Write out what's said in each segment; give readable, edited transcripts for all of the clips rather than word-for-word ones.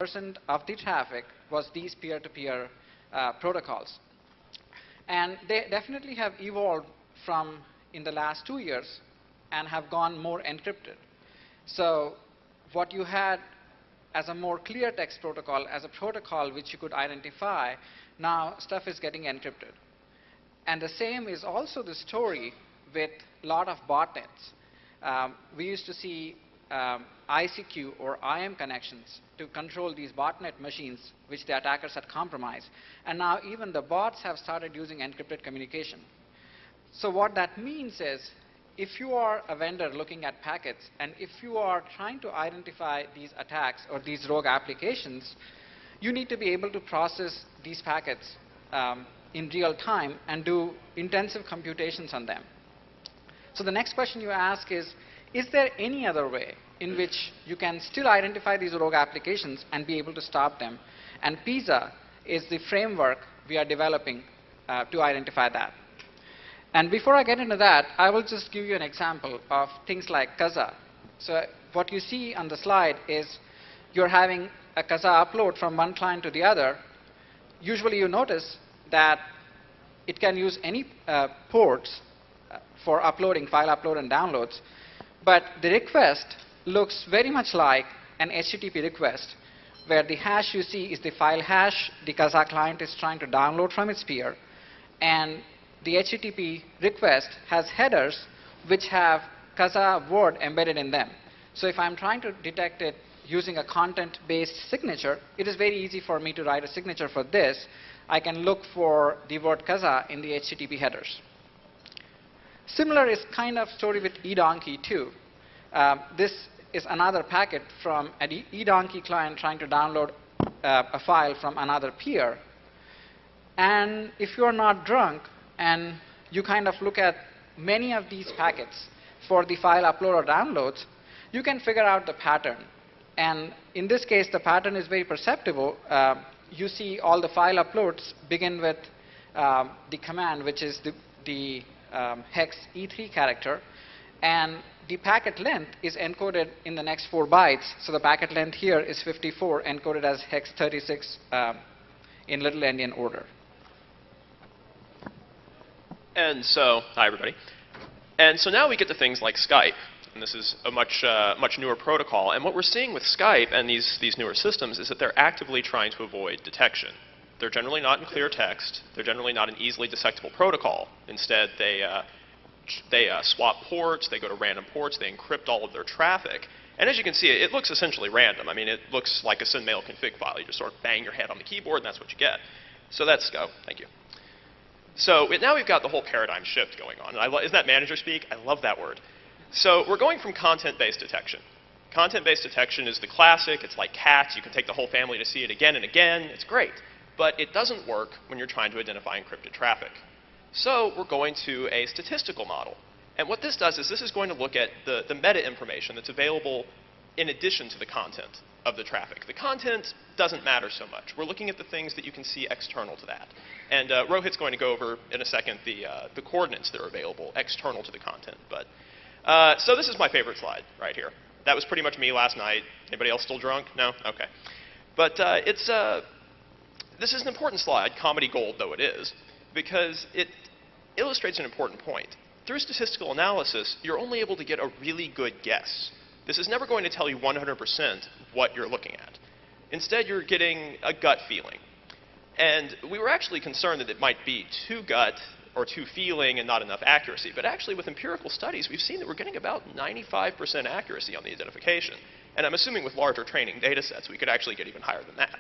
of the traffic was these peer-to-peer protocols. And they definitely have evolved from in the last 2 years and have gone more encrypted. So what you had as a more clear text protocol, as a protocol which you could identify, now stuff is getting encrypted. And the same is also the story with a lot of botnets. We used to see ICQ or IM connections to control these botnet machines which the attackers had compromised. And now even the bots have started using encrypted communication. So what that means is, if you are a vendor looking at packets, and if you are trying to identify these attacks or these rogue applications, you need to be able to process these packets in real time and do intensive computations on them. So the next question you ask is there any other way in which you can still identify these rogue applications and be able to stop them? And PISA is the framework we are developing to identify that. And before I get into that, I will just give you an example of things like Kazaa. So what you see on the slide is you're having a Kazaa upload from one client to the other. Usually you notice that it can use any ports for uploading, file upload and downloads. But the request looks very much like an HTTP request, where the hash you see is the file hash the Kazaa client is trying to download from its peer. And the HTTP request has headers which have Kazaa word embedded in them. So if I'm trying to detect it using a content-based signature, it is very easy for me to write a signature for this. I can look for the word Kazaa in the HTTP headers. Similar is kind of story with eDonkey too. This is another packet from an eDonkey client trying to download a file from another peer. And if you're not drunk and you kind of look at many of these packets for the file upload or downloads, you can figure out the pattern. And in this case, the pattern is very perceptible. You see all the file uploads begin with the command, which is the hex E3 character. And the packet length is encoded in the next 4 bytes. So the packet length here is 54, encoded as hex 36 in little endian order. And so, hi everybody. And so now we get to things like Skype. And this is a much newer protocol. And what we're seeing with Skype and these newer systems is that they're actively trying to avoid detection. They're generally not in clear text. They're generally not an easily dissectable protocol. Instead, they swap ports, they go to random ports, they encrypt all of their traffic. And as you can see, it looks essentially random. I mean, it looks like a send-mail config file. You just sort of bang your head on the keyboard, and that's what you get. So that's Go. Thank you. So now we've got the whole paradigm shift going on. And isn't that manager speak? I love that word. So we're going from content-based detection. Content-based detection is the classic. It's like cats. You can take the whole family to see it again and again. It's great. But it doesn't work when you're trying to identify encrypted traffic. So we're going to a statistical model. And what this does is this is going to look at the meta information that's available in addition to the content of the traffic. The content doesn't matter so much. We're looking at the things that you can see external to that. And Rohit's going to go over in a second the coordinates that are available external to the content. But so this is my favorite slide right here. That was pretty much me last night. Anybody else still drunk? No? OK. But this is an important slide, comedy gold though it is, because it illustrates an important point. Through statistical analysis, you're only able to get a really good guess. This is never going to tell you 100% what you're looking at. Instead, you're getting a gut feeling. And we were actually concerned that it might be too gut or too feeling and not enough accuracy. But actually, with empirical studies, we've seen that we're getting about 95% accuracy on the identification. And I'm assuming with larger training data sets, we could actually get even higher than that.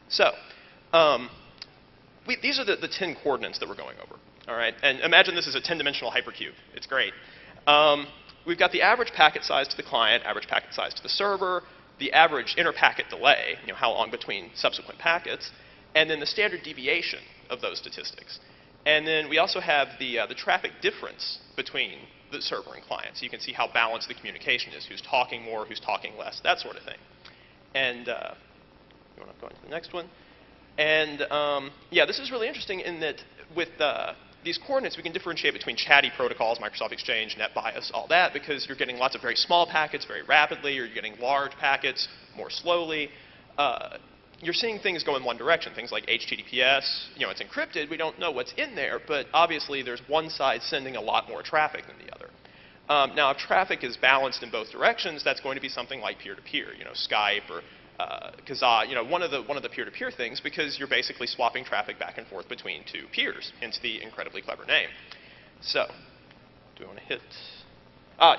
So these are the 10 coordinates that we're going over. All right? And imagine this is a 10-dimensional hypercube. It's great. We've got the average packet size to the client, average packet size to the server, the average inter-packet delay, how long between subsequent packets, and then the standard deviation of those statistics. And then we also have the traffic difference between the server and client. So you can see how balanced the communication is, who's talking more, who's talking less, that sort of thing. And you want to go into the next one? And yeah, this is really interesting in that with these coordinates, we can differentiate between chatty protocols, Microsoft Exchange, NetBIOS, all that, because you're getting lots of very small packets very rapidly, or you're getting large packets more slowly. you're seeing things go in one direction. Things like HTTPS, it's encrypted. We don't know what's in there, but obviously there's one side sending a lot more traffic than the other. Now, if traffic is balanced in both directions, that's going to be something like peer-to-peer, Skype or Kazaa, one of the peer-to-peer things, because you're basically swapping traffic back and forth between two peers, hence the incredibly clever name. So, do we want to hit?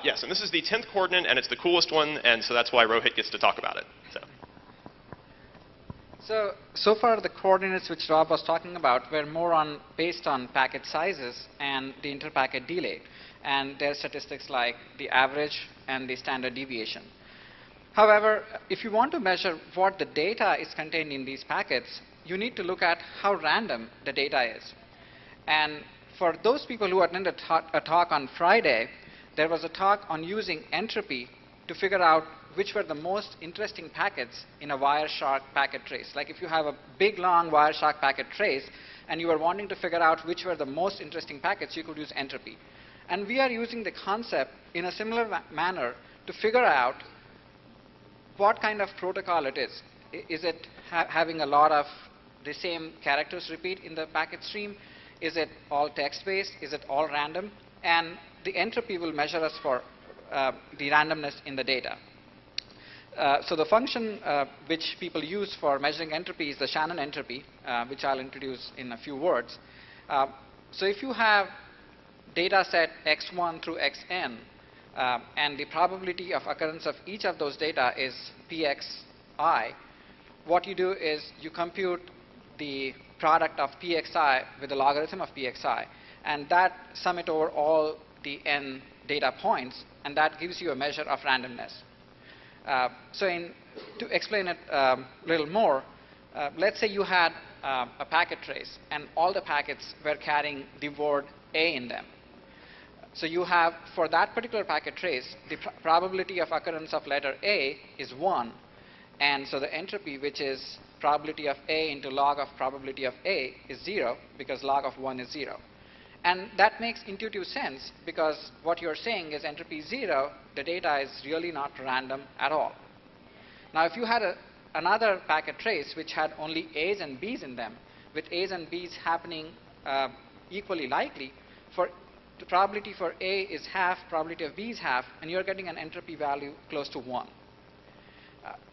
Yes, and this is the 10th coordinate, and it's the coolest one, and so that's why Rohit gets to talk about it. So far the coordinates which Rob was talking about were more based on packet sizes and the interpacket delay, and their statistics like the average and the standard deviation. However, if you want to measure what the data is contained in these packets, you need to look at how random the data is. And for those people who attended a talk on Friday, there was a talk on using entropy to figure out which were the most interesting packets in a Wireshark packet trace. Like if you have a big, long Wireshark packet trace, and you are wanting to figure out which were the most interesting packets, you could use entropy. And we are using the concept in a similar manner to figure out what kind of protocol it is. Is it having a lot of the same characters repeat in the packet stream? Is it all text-based? Is it all random? And the entropy will measure us for the randomness in the data. So the function which people use for measuring entropy is the Shannon entropy, which I'll introduce in a few words. So if you have data set x1 through xn, and the probability of occurrence of each of those data is pxi, what you do is you compute the product of pxi with the logarithm of pxi, and that sum it over all the n data points, and that gives you a measure of randomness. To explain it a little more, let's say you had a packet trace, and all the packets were carrying the word A in them. So you have, for that particular packet trace, the probability of occurrence of letter A is 1, and so the entropy, which is probability of A into log of probability of A, is 0, because log of 1 is 0. And that makes intuitive sense, because what you're saying is entropy is 0, the data is really not random at all. Now, if you had another packet trace which had only A's and B's in them, with A's and B's happening equally likely, the probability for A is half, probability of B is half, and you're getting an entropy value close to 1.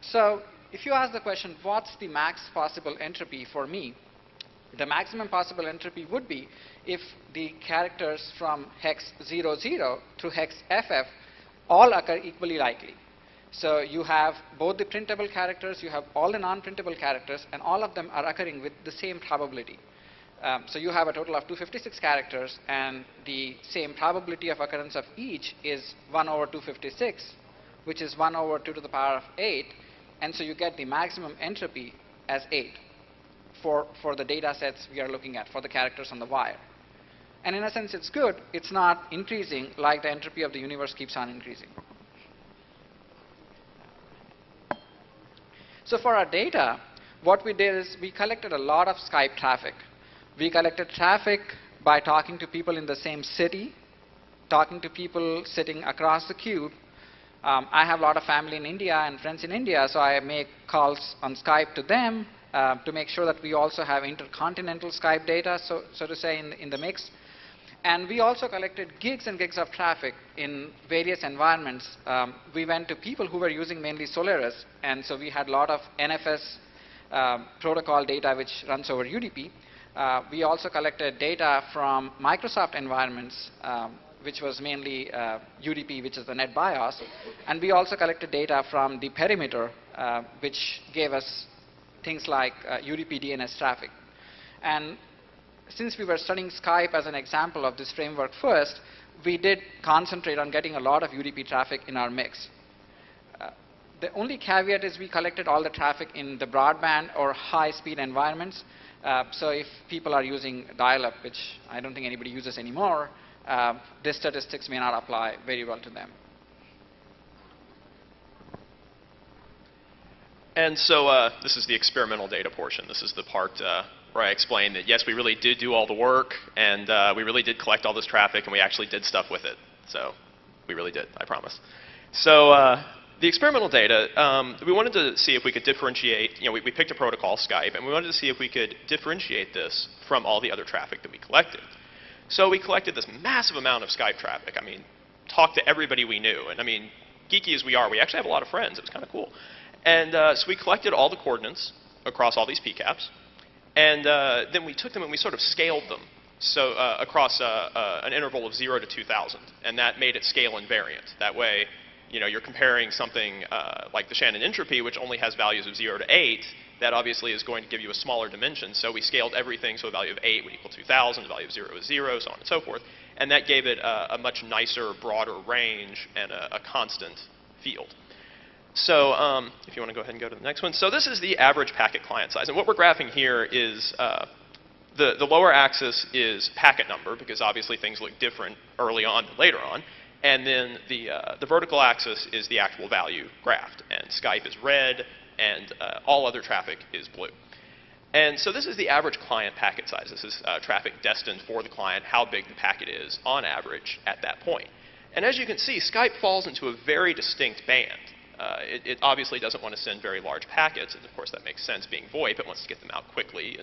So if you ask the question, what's the max possible entropy for me? The maximum possible entropy would be if the characters from hex 00 through hex FF all occur equally likely. So you have both the printable characters, you have all the non-printable characters, and all of them are occurring with the same probability. So you have a total of 256 characters, and the same probability of occurrence of each is 1 over 256, which is 1 over 2 to the power of 8, and so you get the maximum entropy as 8 for the data sets we are looking at, for the characters on the wire. And in a sense, it's good. It's not increasing like the entropy of the universe keeps on increasing. So for our data, what we did is we collected a lot of Skype traffic. We collected traffic by talking to people in the same city, talking to people sitting across the cube. I have a lot of family in India and friends in India, so I make calls on Skype to them to make sure that we also have intercontinental Skype data, so to say, in the mix. And we also collected gigs and gigs of traffic in various environments. We went to people who were using mainly Solaris, and so we had a lot of NFS protocol data which runs over UDP. We also collected data from Microsoft environments, which was mainly UDP, which is the NetBIOS. And we also collected data from the perimeter, which gave us things like UDP DNS traffic. And since we were studying Skype as an example of this framework first, we did concentrate on getting a lot of UDP traffic in our mix. The only caveat is we collected all the traffic in the broadband or high-speed environments. So if people are using dial-up, which I don't think anybody uses anymore, this statistics may not apply very well to them. And so this is the experimental data portion. This is the part where I explained that, yes, we really did do all the work, and we really did collect all this traffic, and we actually did stuff with it. So we really did, I promise. So the experimental data, we wanted to see if we could differentiate, we picked a protocol, Skype, and we wanted to see if we could differentiate this from all the other traffic that we collected. So we collected this massive amount of Skype traffic. I mean, talked to everybody we knew. And I mean, geeky as we are, we actually have a lot of friends. It was kind of cool. And so we collected all the coordinates across all these PCAPs. And then we took them and we sort of scaled them so across an interval of 0 to 2,000. And that made it scale invariant. That way, you're comparing something like the Shannon entropy, which only has values of 0 to 8. That obviously is going to give you a smaller dimension. So we scaled everything so a value of 8 would equal 2,000, a value of 0 is 0, so on and so forth. And that gave it a much nicer, broader range and a constant field. So if you want to go ahead and go to the next one. So this is the average packet client size. And what we're graphing here is the lower axis is packet number, because obviously things look different early on than later on. And then the vertical axis is the actual value graphed. And Skype is red, and all other traffic is blue. And so this is the average client packet size. This is traffic destined for the client, how big the packet is on average at that point. And as you can see, Skype falls into a very distinct band. It obviously doesn't want to send very large packets, and of course that makes sense being VoIP. It wants to get them out quickly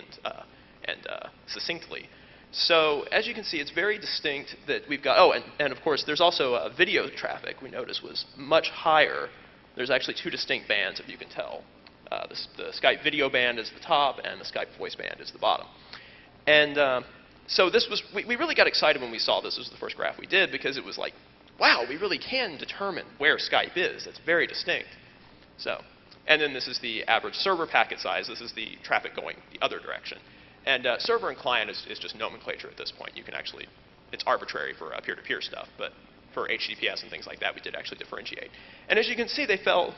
and succinctly. So as you can see, it's very distinct that we've got, and of course there's also video traffic we noticed was much higher. There's actually two distinct bands, if you can tell. The Skype video band is the top, and the Skype voice band is the bottom. And so this was, we really got excited when we saw this. This was the first graph we did, because it was like, wow, we really can determine where Skype is. It's very distinct. So, and then this is the average server packet size. This is the traffic going the other direction. And server and client is just nomenclature at this point. You can actually, it's arbitrary for peer-to-peer stuff, but for HTTPS and things like that, we did actually differentiate. And as you can see, they fell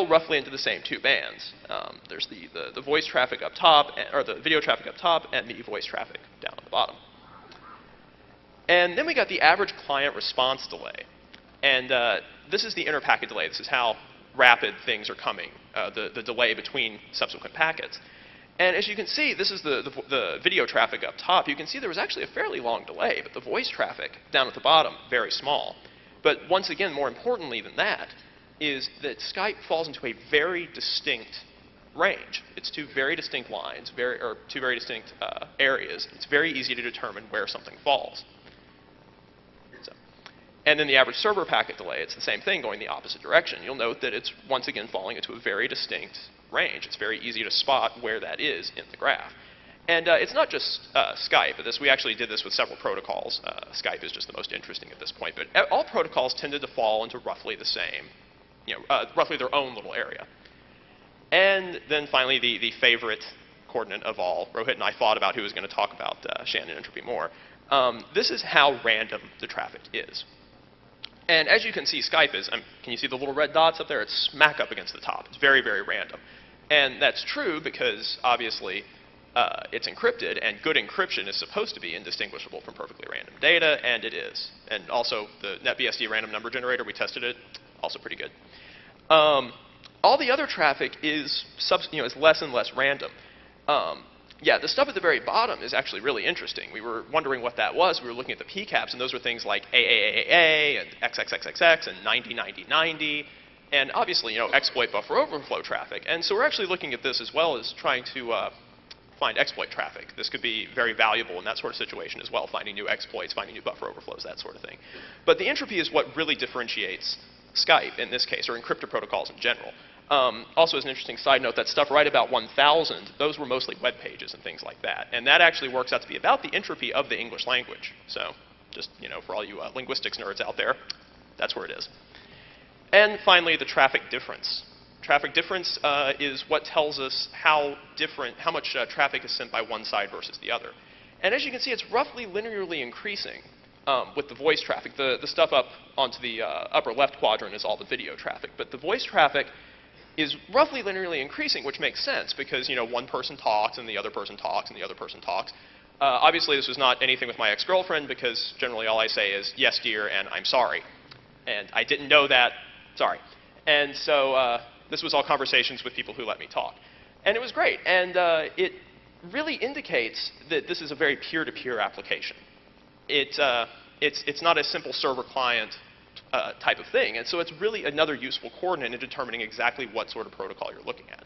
roughly into the same two bands. There's the voice traffic up top, or the video traffic up top, and the voice traffic down at the bottom. And then we got the average client response delay. And this is the inter-packet delay. This is how rapid things are coming, the delay between subsequent packets. And as you can see, this is the video traffic up top. You can see there was actually a fairly long delay, but the voice traffic down at the bottom, very small. But once again, more importantly than that, is that Skype falls into a very distinct range. It's two very distinct lines, or two very distinct areas. It's very easy to determine where something falls. So, and then the average server packet delay, it's the same thing going the opposite direction. You'll note that it's once again falling into a very distinct range. It's very easy to spot where that is in the graph. And it's not just Skype. We actually did this with several protocols. Skype is just the most interesting at this point. But all protocols tended to fall into roughly the same, roughly their own little area. And then finally, the favorite coordinate of all. Rohit and I fought about who was going to talk about Shannon entropy more. This is how random the traffic is. And as you can see, Skype is, can you see the little red dots up there? It's smack up against the top. It's very, very random. And that's true because, obviously, it's encrypted, and good encryption is supposed to be indistinguishable from perfectly random data, and it is. And also, the NetBSD random number generator, we tested it, also pretty good. All the other traffic is less and less random. Yeah, the stuff at the very bottom is actually really interesting. We were wondering what that was. We were looking at the PCAPs, and those were things like AAAA and XXXXX and 909090, and obviously, exploit buffer overflow traffic. And so we're actually looking at this as well as trying to find exploit traffic. This could be very valuable in that sort of situation as well, finding new exploits, finding new buffer overflows, that sort of thing. But the entropy is what really differentiates Skype in this case, or encrypted protocols in general. Also, as an interesting side note, that stuff right about 1,000, those were mostly web pages and things like that. And that actually works out to be about the entropy of the English language. So just, for all you linguistics nerds out there, that's where it is. And finally, the traffic difference. Traffic difference is what tells us how much traffic is sent by one side versus the other. And as you can see, it's roughly linearly increasing with the voice traffic. The stuff up onto the upper left quadrant is all the video traffic. But the voice traffic is roughly linearly increasing, which makes sense because, one person talks and the other person talks and the other person talks. Obviously, this was not anything with my ex-girlfriend because generally all I say is, yes, dear, and I'm sorry. And I didn't know that, sorry. And so this was all conversations with people who let me talk. And it was great. And it really indicates that this is a very peer-to-peer application. It's not a simple server-client type of thing. And so it's really another useful coordinate in determining exactly what sort of protocol you're looking at.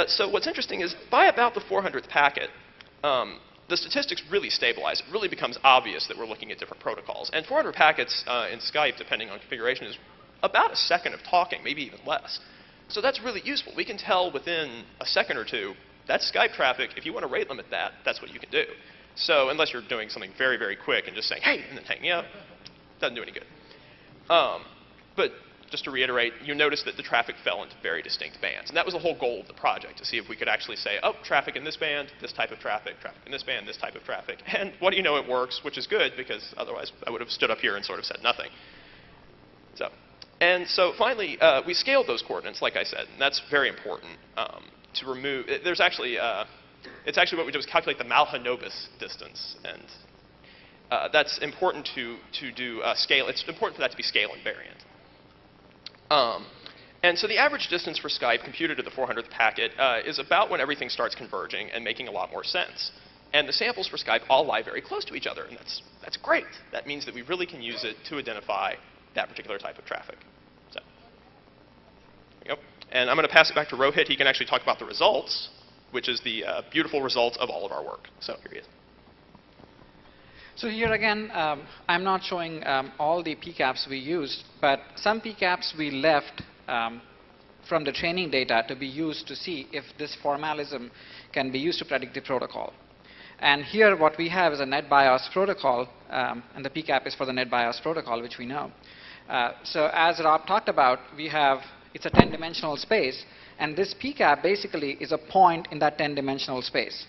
So what's interesting is by about the 400th packet, the statistics really stabilize. It really becomes obvious that we're looking at different protocols. And 400 packets in Skype, depending on configuration, is about a second of talking, maybe even less. So that's really useful. We can tell within a second or two, that's Skype traffic. If you want to rate limit that, that's what you can do. So unless you're doing something very, very quick and just saying, hey, and then hanging up, doesn't do any good. But just to reiterate, you notice that the traffic fell into very distinct bands. And that was the whole goal of the project, to see if we could actually say, oh, traffic in this band, this type of traffic in this band, this type of traffic. And what do you know, it works, which is good, because otherwise I would have stood up here and sort of said nothing. So finally, we scaled those coordinates, like I said, and that's very important to remove. There's actually, it's actually what we do is calculate the Malha-Novus distance. And that's important to do scale. It's important for that to be scale invariant. And so the average distance for Skype computed at the 400th packet is about when everything starts converging and making a lot more sense. And the samples for Skype all lie very close to each other, and that's great. That means that we really can use it to identify that particular type of traffic. So there we go. And I'm going to pass it back to Rohit. He can actually talk about the results, which is the beautiful result of all of our work. So here he is. So here again, I'm not showing all the PCAPs we used, but some PCAPs we left from the training data to be used to see if this formalism can be used to predict the protocol. And here what we have is a NetBIOS protocol, and the PCAP is for the NetBIOS protocol, which we know. So as Rob talked about, it's a 10-dimensional space, and this PCAP basically is a point in that 10-dimensional space.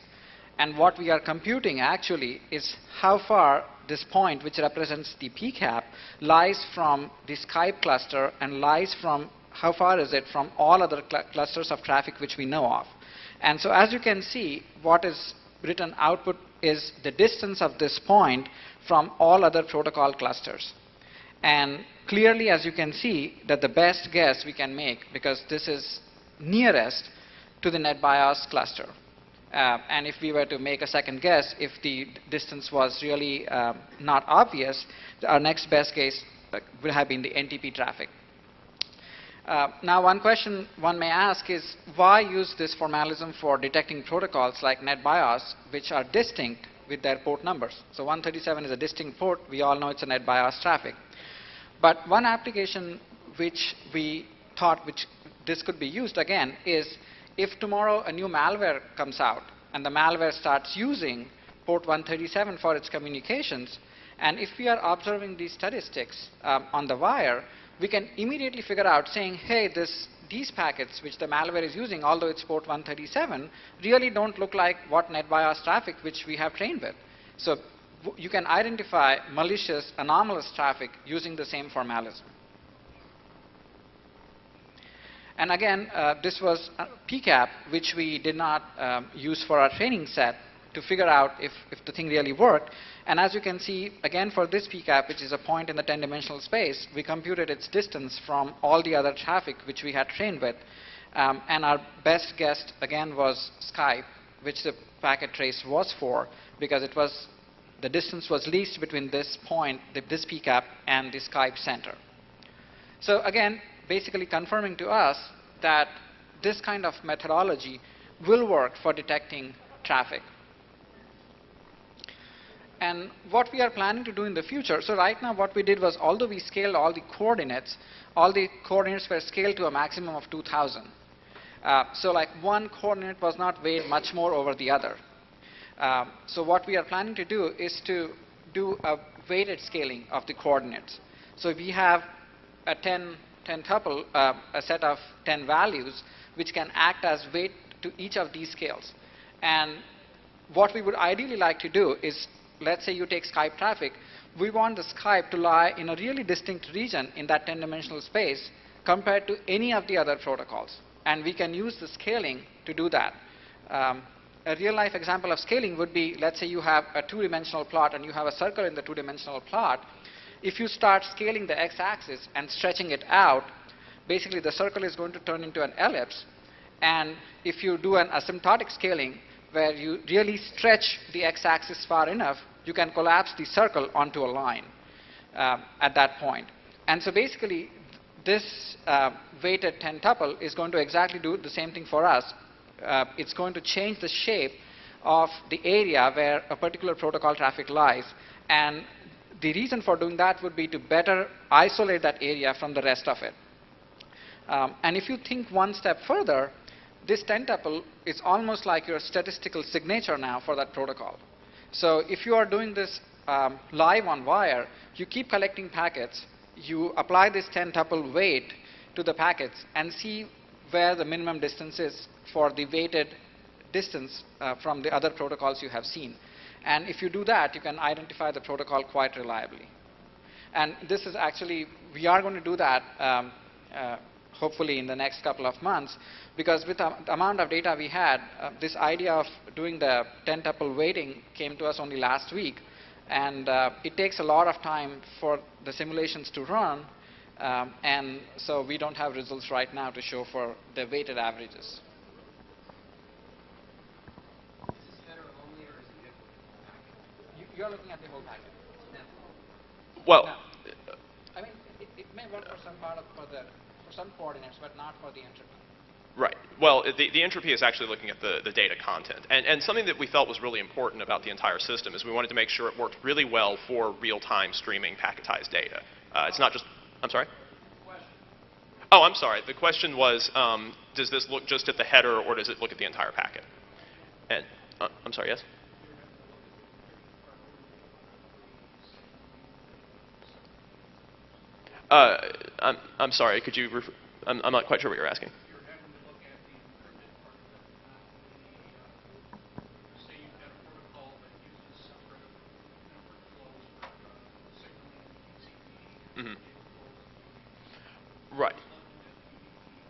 And what we are computing actually is how far this point, which represents the PCAP, lies from the Skype cluster and lies from how far is it from all other clusters of traffic which we know of. And so as you can see, what is written output is the distance of this point from all other protocol clusters. And clearly, as you can see, that the best guess we can make, because this is nearest to the NetBIOS cluster. And if we were to make a second guess, if the distance was really not obvious, our next best case would have been the NTP traffic. Now, one question one may ask is, why use this formalism for detecting protocols like NetBIOS, which are distinct with their port numbers? So 137 is a distinct port. We all know it's a NetBIOS traffic. But one application which we thought this could be used again is, if tomorrow a new malware comes out and the malware starts using port 137 for its communications, and if we are observing these statistics on the wire, we can immediately figure out saying, hey, these packets which the malware is using, although it's port 137, really don't look like what NetBIOS traffic which we have trained with. So you can identify malicious, anomalous traffic using the same formalism. And again, this was a PCAP, which we did not use for our training set to figure out if the thing really worked. And as you can see, again, for this PCAP, which is a point in the 10-dimensional space, we computed its distance from all the other traffic which we had trained with. And our best guess, again, was Skype, which the packet trace was for, because the distance was least between this point, this PCAP, and the Skype center. So again, basically confirming to us that this kind of methodology will work for detecting traffic. And what we are planning to do in the future, so right now what we did was, although we scaled all the coordinates were scaled to a maximum of 2,000. So like one coordinate was not weighed much more over the other. So what we are planning to do is to do a weighted scaling of the coordinates. So if we have a 10 tuple, a set of 10 values, which can act as weight to each of these scales. And what we would ideally like to do is, let's say you take Skype traffic, we want the Skype to lie in a really distinct region in that 10-dimensional space compared to any of the other protocols. And we can use the scaling to do that. A real-life example of scaling would be, let's say you have a 2-dimensional plot and you have a circle in the 2-dimensional plot. If you start scaling the x-axis and stretching it out, basically the circle is going to turn into an ellipse. And if you do an asymptotic scaling, where you really stretch the x-axis far enough, you can collapse the circle onto a line. at that point. And so basically, this weighted 10 tuple is going to exactly do the same thing for us. It's going to change the shape of the area where a particular protocol traffic lies. And the reason for doing that would be to better isolate that area from the rest of it. And if you think one step further, this 10 tuple is almost like your statistical signature now for that protocol. So if you are doing this live on wire, you keep collecting packets, you apply this 10 tuple weight to the packets and see where the minimum distance is for the weighted distance from the other protocols you have seen. And if you do that, you can identify the protocol quite reliably. And this is actually, we are going to do that hopefully in the next couple of months, because with the amount of data we had, this idea of doing the 10 tuple weighting came to us only last week. And it takes a lot of time for the simulations to run, and so we don't have results right now to show for the weighted averages. You're looking at the whole packet. Well, No. I mean, it may work for some part of, for some coordinates, but not for the entropy. right. Well, the entropy is actually looking at the data content. And something that we felt was really important about the entire system is we wanted to make sure it worked really well for real-time streaming packetized data. It's not just, I'm sorry? Oh, I'm sorry. The question was, does this look just at the header or does it look at the entire packet? And I'm sorry, yes? I'm sorry, could you, I'm not quite sure what you're asking. Mm-hmm. Right.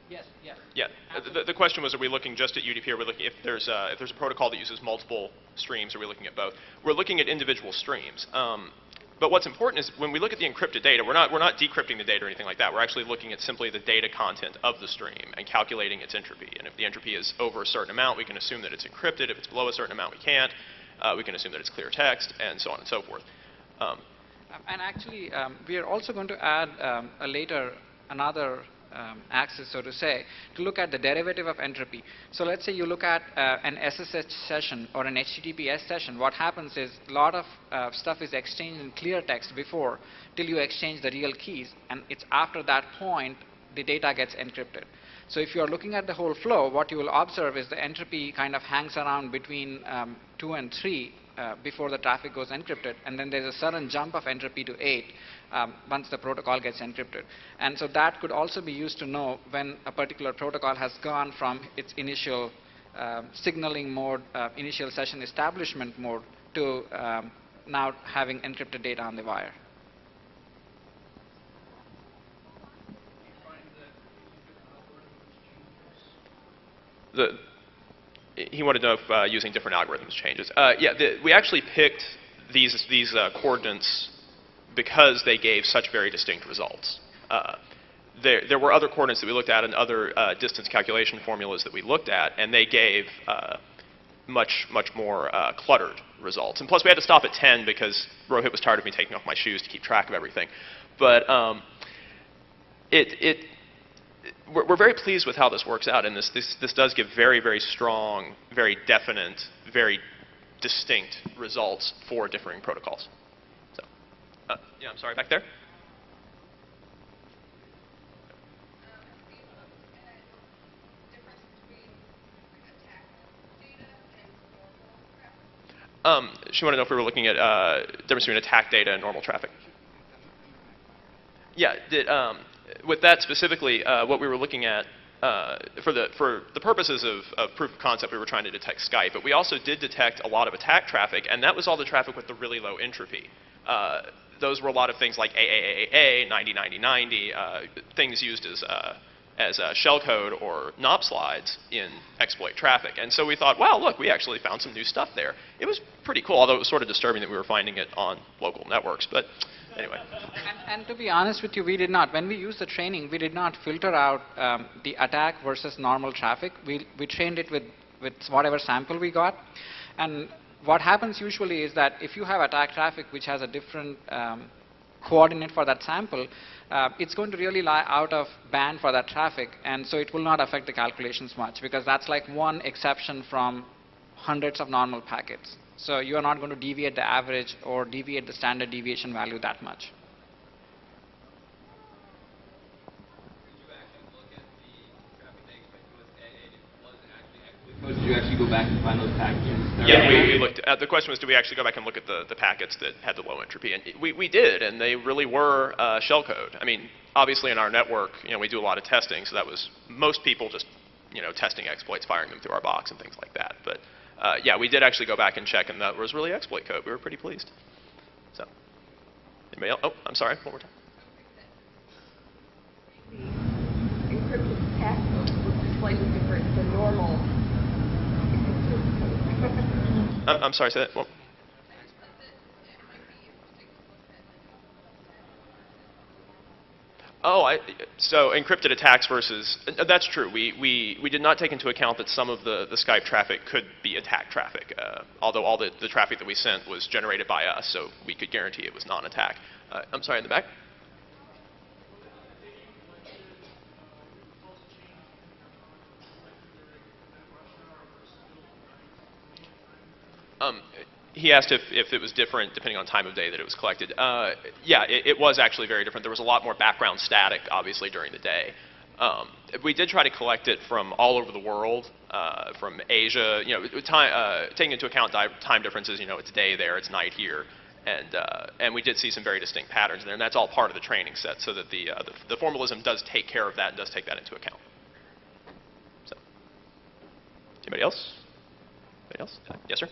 Yes, yes. Yeah. The question was, are we looking just at UDP, or are we looking, if there's a protocol that uses multiple streams, are we looking at both? We're looking at individual streams. But what's important is when we look at the encrypted data, we're not decrypting the data or anything like that. We're actually looking at simply the data content of the stream and calculating its entropy. And if the entropy is over a certain amount, we can assume that it's encrypted. If it's below a certain amount, we can't. We can assume that it's clear text, and so on and so forth. And actually, we are also going to add another axis, so to say, to look at the derivative of entropy. So let's say you look at an SSH session or an HTTPS session. What happens is a lot of stuff is exchanged in clear text before, till you exchange the real keys, and it's after that point the data gets encrypted. So if you are looking at the whole flow, what you will observe is the entropy kind of hangs around between 2 and 3 before the traffic goes encrypted, and then there's a sudden jump of entropy to 8 once the protocol gets encrypted. And so that could also be used to know when a particular protocol has gone from its initial signaling mode, initial session establishment mode, to now having encrypted data on the wire. He wanted to know if using different algorithms changes. Yeah, we actually picked these coordinates because they gave such very distinct results. There were other coordinates that we looked at and other distance calculation formulas that we looked at, and they gave much more cluttered results. And plus, we had to stop at 10 because Rohit was tired of me taking off my shoes to keep track of everything. But we're very pleased with how this works out, and this does give very, very strong, very definite, very distinct results for differing protocols. So, yeah, I'm sorry, back there. She wanted to know if we were looking at difference between attack data and normal traffic. Yeah, with that specifically, what we were looking at for the purposes of proof of concept, we were trying to detect Skype, but we also did detect a lot of attack traffic, and that was all the traffic with the really low entropy. Those were a lot of things like AAAA, 909090, things used as shellcode or NOP slides in exploit traffic. And so we thought, wow, look, we actually found some new stuff there. It was pretty cool, although it was sort of disturbing that we were finding it on local networks. But anyway. And to be honest with you, we did not. When we used the training, we did not filter out the attack versus normal traffic. We trained it with whatever sample we got. And what happens usually is that if you have attack traffic which has a different coordinate for that sample, it's going to really lie out of band for that traffic, and so it will not affect the calculations much, because that's like one exception from hundreds of normal packets. So you are not going to deviate the average or deviate the standard deviation value that much. Did you actually go back and find those packages? Yeah, we looked at, the question was, do we actually go back and look at the packets that had the low entropy? And we did, and they really were shellcode. I mean, obviously in our network, we do a lot of testing, so that was most people just, testing exploits, firing them through our box and things like that. But yeah, we did actually go back and check, and that was really exploit code. We were pretty pleased. So, anybody else? Oh, I'm sorry, one more time. The encrypted text was slightly different than normal. I'm sorry, say that. Well, so encrypted attacks versus, that's true. We did not take into account that some of the Skype traffic could be attack traffic, although all the traffic that we sent was generated by us, so we could guarantee it was non-attack. I'm sorry, in the back? He asked if it was different depending on time of day that it was collected. Yeah, it was actually very different. There was a lot more background static, obviously, during the day. We did try to collect it from all over the world, from Asia, taking into account time differences. It's day there, it's night here. And we did see some very distinct patterns there, and that's all part of the training set, so that the formalism does take care of that and does take that into account. So, anybody else? Anybody else? Yes, sir?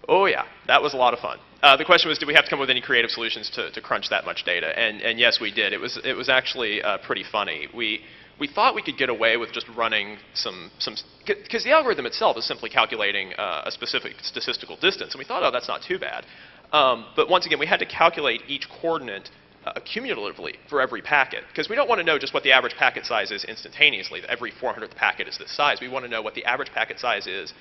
Oh yeah, that was a lot of fun. The question was, did we have to come up with any creative solutions to crunch that much data? And yes, we did. It was actually pretty funny. We thought we could get away with just running some because the algorithm itself is simply calculating a specific statistical distance, and we thought, oh, that's not too bad. But once again, we had to calculate each coordinate cumulatively for every packet, because we don't want to know just what the average packet size is instantaneously. Every 400th packet is this size. We want to know what the average packet size is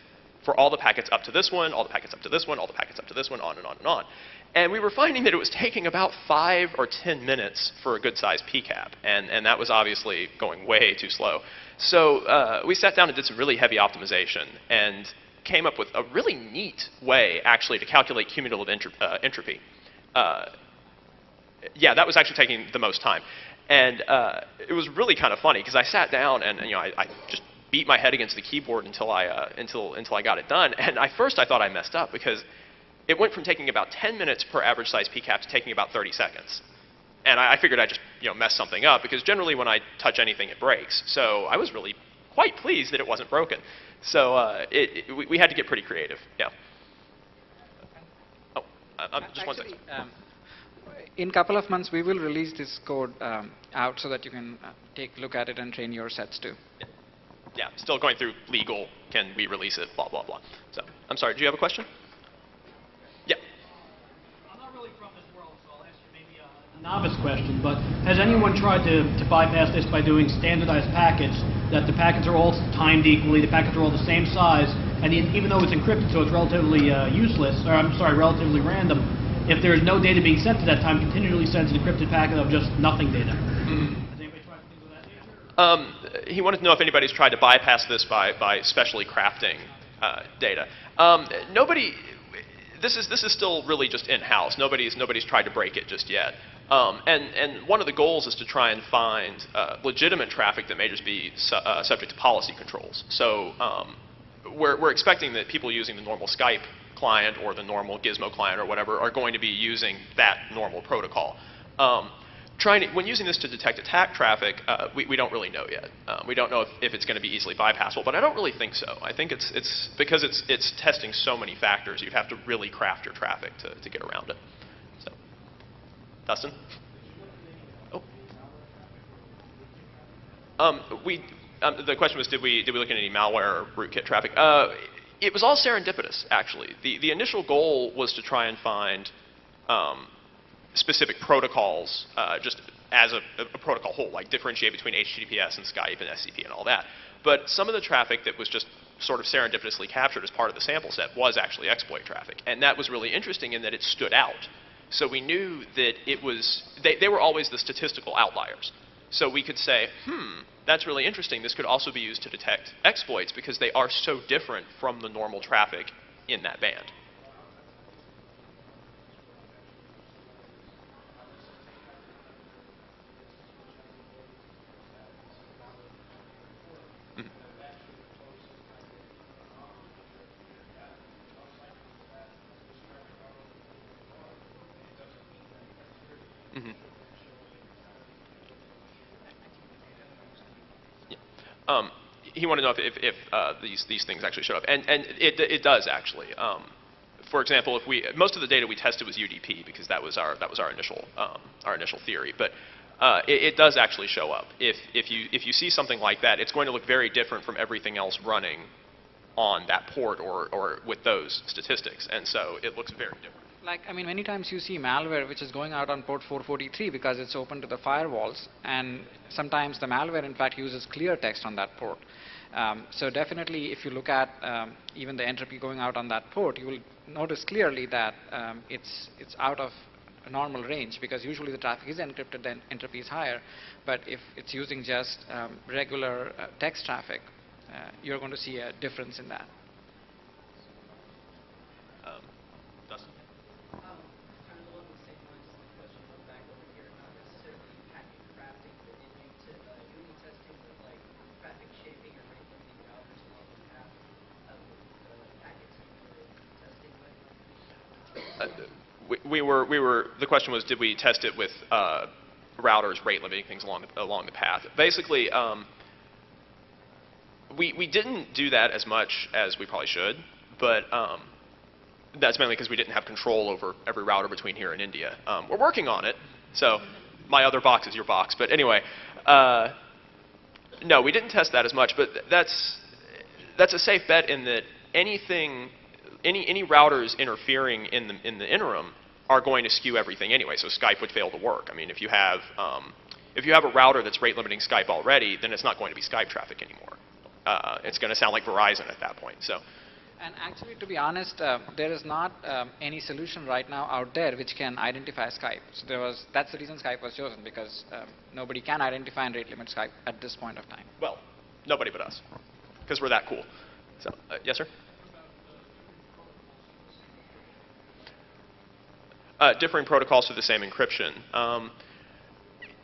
for all the packets up to this one, all the packets up to this one, all the packets up to this one, on and on and on. And we were finding that it was taking about 5 or 10 minutes for a good-sized PCAP, and that was obviously going way too slow. So we sat down and did some really heavy optimization and came up with a really neat way, actually, to calculate cumulative entropy. Yeah, that was actually taking the most time. And it was really kind of funny, because I sat down and I just beat my head against the keyboard until I got it done. And first I thought I messed up, because it went from taking about 10 minutes per average size PCAP to taking about 30 seconds. And I figured I just messed something up, because generally when I touch anything it breaks. So I was really quite pleased that it wasn't broken. So we had to get pretty creative. Yeah. Oh, just one second. In a couple of months, we will release this code out so that you can take a look at it and train your sets too. Yeah, still going through legal, can we release it, blah, blah, blah. So, I'm sorry, do you have a question? Yeah. I'm not really from this world, so I'll ask you maybe a novice question, but has anyone tried to bypass this by doing standardized packets, that the packets are all timed equally, the packets are all the same size, and even though it's encrypted, so it's relatively useless, or I'm sorry, relatively random, if there is no data being sent to that time, continually sends an encrypted packet of just nothing data? Has anybody tried things of that nature? He wanted to know if anybody's tried to bypass this by specially crafting data. Nobody. This is still really just in-house. Nobody's tried to break it just yet. And one of the goals is to try and find legitimate traffic that may just be subject to policy controls. So we're expecting that people using the normal Skype client or the normal Gizmo client or whatever are going to be using that normal protocol. When using this to detect attack traffic, we don't really know yet. We don't know if it's going to be easily bypassable, but I don't really think so. I think it's because it's testing so many factors, you'd have to really craft your traffic to get around it. So, Dustin? Oh. The question was, did we look at any malware or rootkit traffic? It was all serendipitous, actually. The initial goal was to try and find specific protocols just as a protocol whole, like differentiate between HTTPS and Skype and SCP and all that. But some of the traffic that was just sort of serendipitously captured as part of the sample set was actually exploit traffic. And that was really interesting in that it stood out. So we knew that it was, they were always the statistical outliers. So we could say, that's really interesting. This could also be used to detect exploits because they are so different from the normal traffic in that band. Mm-hmm. Yeah. He wanted to know if these things actually showed up, and it does actually. For example, if most of the data we tested was UDP because that was our initial theory, but it does actually show up. If you see something like that, it's going to look very different from everything else running on that port or with those statistics, and so it looks very different. Like, I mean, many times you see malware which is going out on port 443 because it's open to the firewalls, and sometimes the malware in fact uses clear text on that port. So definitely if you look at even the entropy going out on that port, you will notice clearly that it's out of a normal range, because usually the traffic is encrypted, then entropy is higher. But if it's using just regular text traffic, you're going to see a difference in that. Dustin? Kind of along the same lines as the question from back over here, not necessarily packet crafting, but did you do any testing with like traffic shaping or rate limiting routers along the path of the packets you were testing with? The question was, did we test it with routers rate limiting things along the path? Basically, we didn't do that as much as we probably should, but that's mainly because we didn't have control over every router between here and India. We're working on it, so my other box is your box. But anyway, no, we didn't test that as much, but that's a safe bet in that any routers interfering in the interim are going to skew everything anyway. So Skype would fail to work. I mean, if you have a router that's rate limiting Skype already, then it's not going to be Skype traffic anymore. It's going to sound like Verizon at that point. So. And actually, to be honest, there is not any solution right now out there which can identify Skype. So that's the reason Skype was chosen, because nobody can identify and rate limit Skype at this point of time. Well, nobody but us, because we're that cool. So, yes, sir? Differing protocols for the same encryption.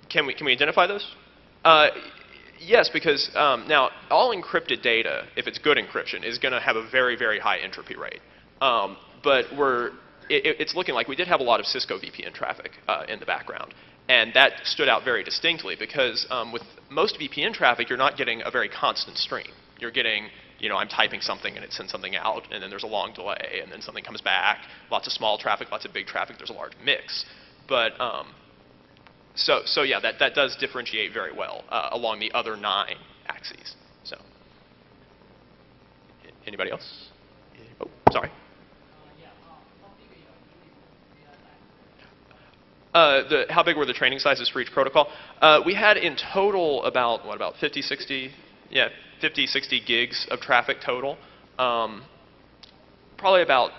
Can we identify those? Yes, because now all encrypted data, if it's good encryption, is going to have a very, very high entropy rate. But it's looking like we did have a lot of Cisco VPN traffic in the background. And that stood out very distinctly because with most VPN traffic, you're not getting a very constant stream. You're getting, I'm typing something and it sends something out, and then there's a long delay, and then something comes back. Lots of small traffic, lots of big traffic. There's a large mix. But So yeah, that does differentiate very well along the other 9 axes. So, anybody else? Oh, sorry. How big were the training sizes for each protocol? We had in total about 50, 60 gigs of traffic total. Probably about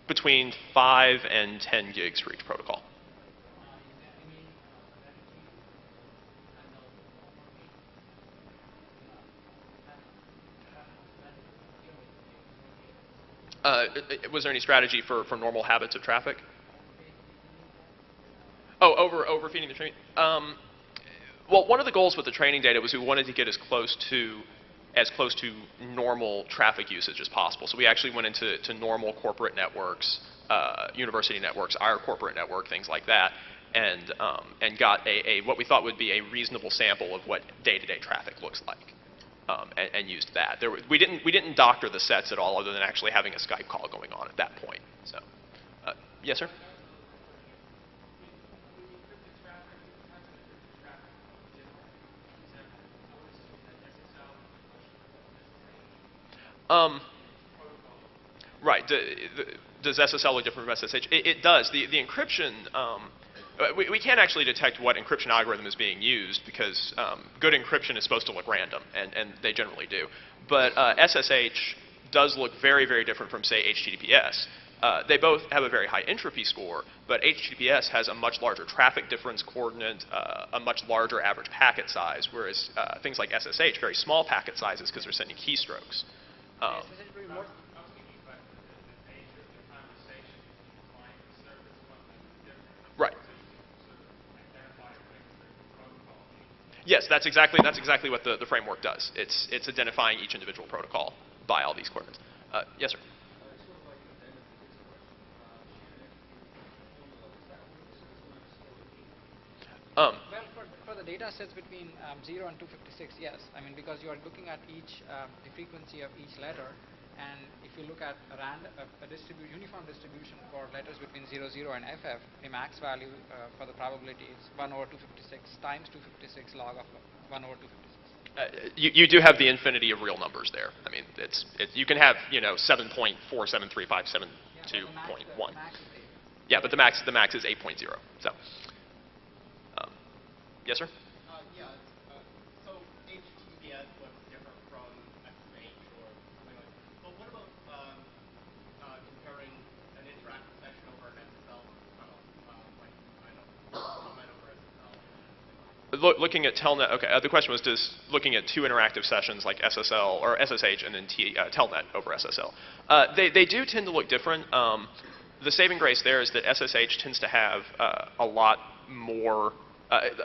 between 5 and 10 gigs for each protocol. Was there any strategy for normal habits of traffic? Oh, overfeeding the training. Well, one of the goals with the training data was we wanted to get as close to normal traffic usage as possible. So we actually went into normal corporate networks, university networks, our corporate network, things like that, and got what we thought would be a reasonable sample of what day-to-day traffic looks like. And used that. We didn't doctor the sets at all, other than actually having a Skype call going on at that point. So, yes, sir. Right. Does SSL look different from SSH? It does. The encryption We can't actually detect what encryption algorithm is being used because good encryption is supposed to look random, and they generally do. But SSH does look very, very different from, say, HTTPS. They both have a very high entropy score, but HTTPS has a much larger traffic difference coordinate, a much larger average packet size, whereas things like SSH, very small packet sizes because they're sending keystrokes. Right. Yes, that's exactly what the framework does. It's identifying each individual protocol by all these coordinates. Yes, sir. Well, for the data sets between 0 and 256, yes. I mean, because you are looking at the frequency of each letter, and if you look at a uniform distribution for letters between 0, 0 and FF, the max value for the probability is 1 over 256 times 256 log of 1 over 256. You do have the infinity of real numbers there. I mean, you can have 7.47357 2.1. Yeah, but the max is 8.0. So, yes, sir. So HTTPS looks different from SSH or something like that. But what about comparing an interactive session over an SSL like Telnet over SSL? Looking at Telnet, okay. The question was looking at two interactive sessions like SSL or SSH and then Telnet over SSL. They do tend to look different. The saving grace there is that SSH tends to have a lot more.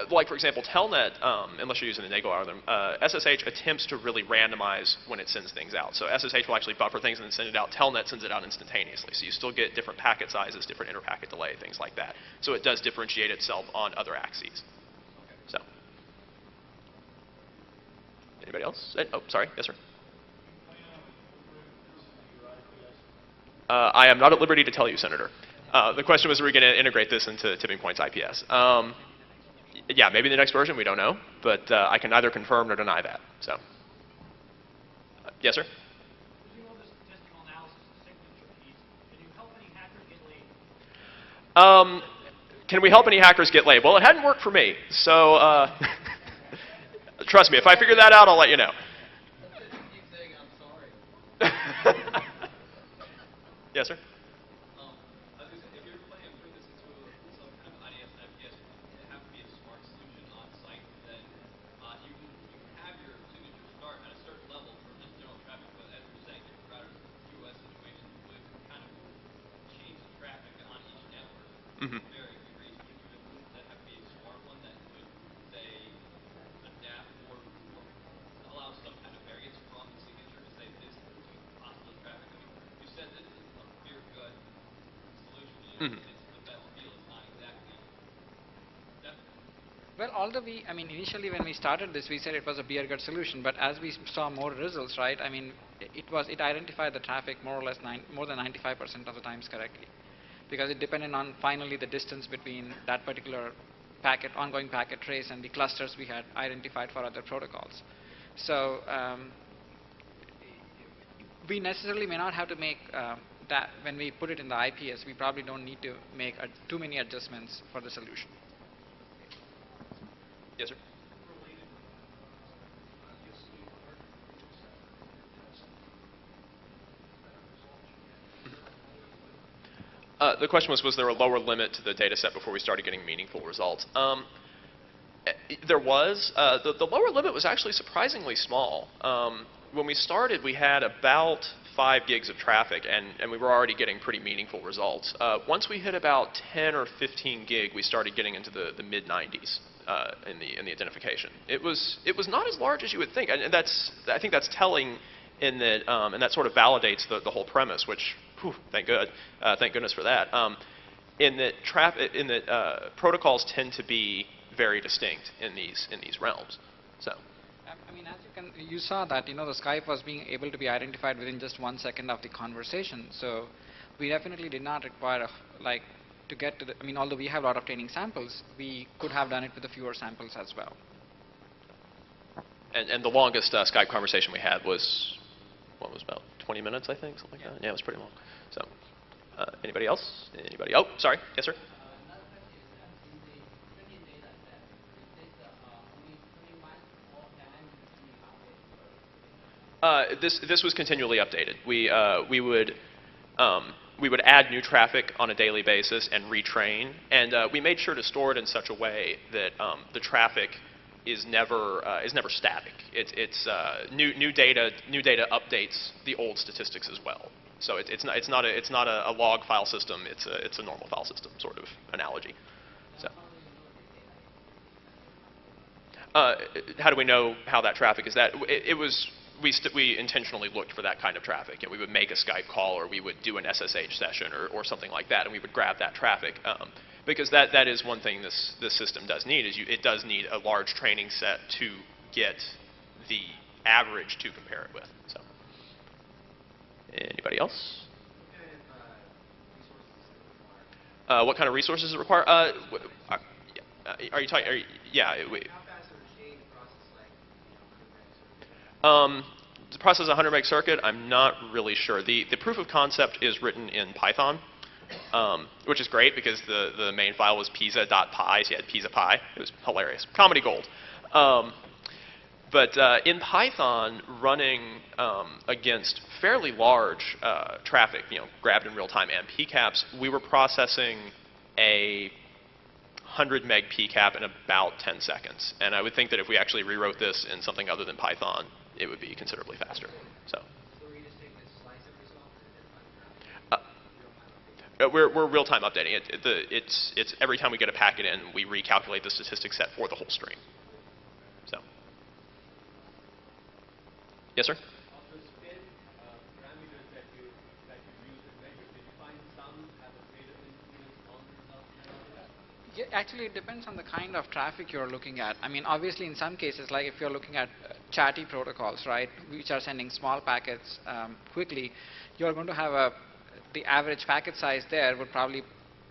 Like, for example, Telnet, unless you're using a Nagel algorithm, SSH attempts to really randomize when it sends things out. So SSH will actually buffer things and then send it out. Telnet sends it out instantaneously. So you still get different packet sizes, different interpacket delay, things like that. So it does differentiate itself on other axes. So, anybody else? Oh, sorry. Yes, sir. I am not at liberty to tell you, Senator. The question was, are we going to integrate this into Tipping Point's IPS? Yeah, maybe the next version, we don't know, but I can neither confirm nor deny that. So, yes, sir. You know the statistical analysis and signature piece. Can you help any hackers get laid? Can we help any hackers get laid? Well, it hadn't worked for me, so trust me, if I figure that out, I'll let you know. Keep saying I'm sorry. Yes, sir. If you're planning to put this into some kind of IDS and IPS, it have to be a smart solution on site. Then you can have your signature start at a certain level for just general traffic, but as you're saying, different routers, QoS situations would kind of change the traffic on each network. Varying degrees. Would that have to be a smart one that would say adapt or allow some kind of variance from the signature to say this possible traffic? I mean, you said this is a pure gut solution. It's the best feel. It's not exactly definite. Well, although initially when we started this, we said it was a beer gut solution, but as we saw more results, right, I mean, it identified the traffic more or less more than 95% of the times correctly, because it depended on finally the distance between that particular ongoing packet trace and the clusters we had identified for other protocols. So we necessarily may not have to make that when we put it in the IPS. We probably don't need to make too many adjustments for the solution. Yes, sir. The question was there a lower limit to the data set before we started getting meaningful results? There was. The lower limit was actually surprisingly small. When we started, we had about 5 gigs of traffic, and we were already getting pretty meaningful results. Once we hit about 10 or 15 gig, we started getting into the mid-90s in the identification. It was not as large as you would think, and I think that's telling in that, and that sort of validates the whole premise, which, whew, thank goodness for that. In that protocols tend to be very distinct in these realms. So. I mean, as you saw that, the Skype was being able to be identified within just 1 second of the conversation. So we definitely did not require to get to the. I mean, although we have a lot of training samples, we could have done it with a fewer samples as well. And the longest Skype conversation we had was, what was about 20 minutes, I think, something like that. Yeah, it was pretty long. So, anybody else? Anybody? Oh, sorry. Yes, sir. This was continually updated. We would add new traffic on a daily basis and retrain, and we made sure to store it in such a way that the traffic is never static. It's new data updates the old statistics as well. So it's not a log file system. It's a normal file system sort of analogy. So. How do we know how that traffic is that? We intentionally looked for that kind of traffic, and we would make a Skype call, or we would do an SSH session, or something like that, and we would grab that traffic. Because that is one thing this system does need, is it does need a large training set to get the average to compare it with. So, anybody else? What kind of resources does it require? Are you talking? Yeah. The process 100 meg circuit, I'm not really sure. The proof of concept is written in Python, which is great because the main file was pisa.py, so you had pisa pi. It was hilarious. Comedy gold. But in Python, running against fairly large traffic, grabbed in real time and PCAPs, we were processing a 100 meg PCAP in about 10 seconds. And I would think that if we actually rewrote this in something other than Python, it would be considerably faster. So were you just taking a slice of result? we're real-time updating it. It's every time we get a packet in, we recalculate the statistic set for the whole stream. So, yes, sir. Of the spin parameters that you use and measure, did you find some have a greater influence on the results than others? Yeah, actually, it depends on the kind of traffic you're looking at. I mean, obviously, in some cases, like if you're looking at chatty protocols, right, which are sending small packets quickly, you're going to have the average packet size there would probably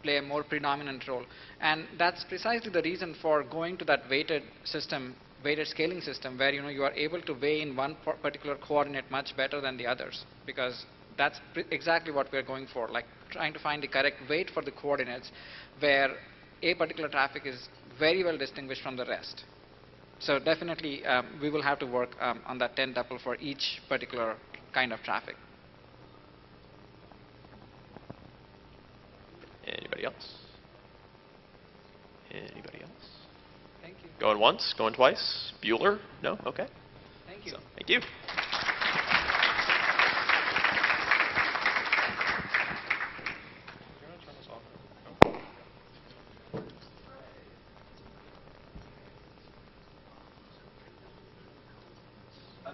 play a more predominant role. And that's precisely the reason for going to that weighted system, weighted scaling system, where you are able to weigh in one particular coordinate much better than the others, because that's exactly what we're going for, like trying to find the correct weight for the coordinates where a particular traffic is very well distinguished from the rest. So definitely we will have to work on that 10 tuple for each particular kind of traffic. Anybody else? Anybody else? Thank you. Going once? Going twice? Bueller? No? Okay. Thank you. So, thank you.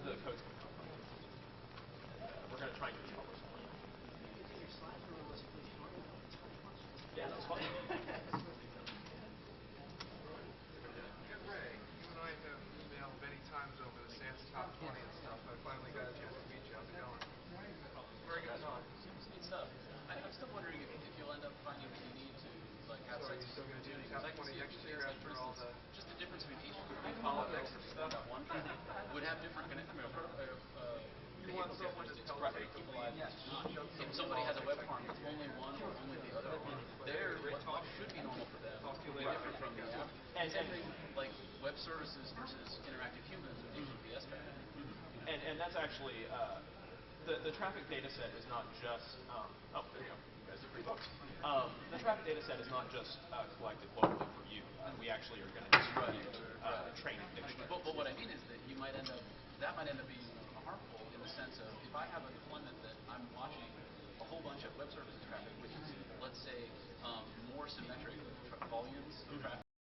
The code's going to come. We're going to try and do it. Yeah, that's fine. Ray, you and I have emailed many times over the SANS Top 20 and stuff. I finally got a chance to meet you. How's it going? Very good talk. Neat stuff. I'm still wondering if you'll end up finding that you need to have So are you still going to do the Top 20 next year after all the... just the difference between each politics and stuff. One would have different You want someone to tell us people if somebody has a web farm that's only one or only the other, what should be normal for them will be different from the average. And like web services versus interactive humans or HTTPS traffic. And that's actually the traffic data set is not just there you go, you guys are free books. The traffic data set is not just collected locally for you. We actually are going to training dictionaries. But what I mean is that that might end up being harmful in the sense of if I have a deployment that I'm watching a whole bunch of web services traffic, which is, let's say, more symmetric volumes of traffic.